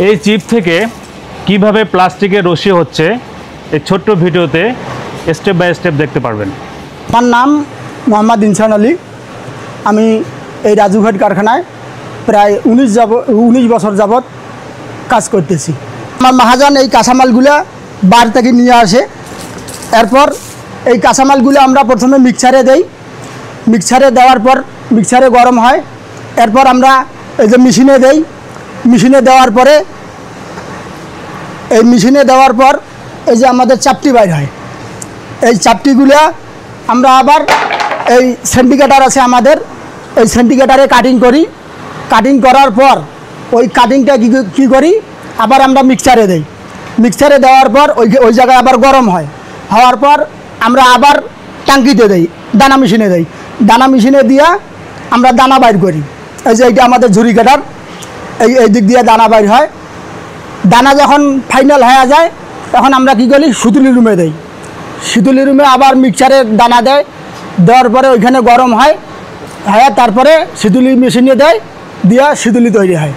এই চিপ থেকে কিভাবে প্লাস্টিকের রশি হচ্ছে এই ছোট্ট ভিডিওতে স্টেপ বাই স্টেপ দেখতে পারবেন। আমার নাম মোহাম্মদ ইনসান আলী। আমি এই রাজুঘাট কারখানায় প্রায় 19 বছর যাবৎ কাজ করতেছি। আমার মহাজন এই কাঁচামালগুলো বাইরে থেকে নিয়ে আসে। এরপর এই কাঁচামালগুলো আমরা প্রথমে মিক্সারে দেই। মিক্সারে দেওয়ার পর মিক্সারে গরম হয়। এরপর আমরা এই যে মেশিনে দেই। মেশিনে দেওয়ার পরে এই যে আমাদের চাপটি বাইর হয়। এই চাপটিগুলো আমরা আবার এই সেন্টিগ্রেটার আছে আমাদের, এই সেন্টিগ্রেটারে কাটিং করি। কাটিং করার পর ওই কাটিংটা কী করি, আবার আমরা মিক্সারে দেই। মিক্সারে দেওয়ার পর ওই জায়গায় আবার গরম হয়। হওয়ার পর আমরা আবার টাঙ্কিতে দেই, দানা মেশিনে দেই। দানা মেশিনে দিয়ে আমরা দানা বাইর করি। এই যে এইটা আমাদের ঝুড়ি কাটার, এই দিক দিয়ে দানা বাইর হয়। দানা যখন ফাইনাল হয়ে যায় তখন আমরা কী করি, সুতুলি রুমে দেই। সুতুলি রুমে আবার মিক্সারে দানা দেয়। দেওয়ার পরে ওইখানে গরম হয়, তারপরে শীতলি মেশিনে দেয়, দিয়ে শীতলি তৈরি হয়।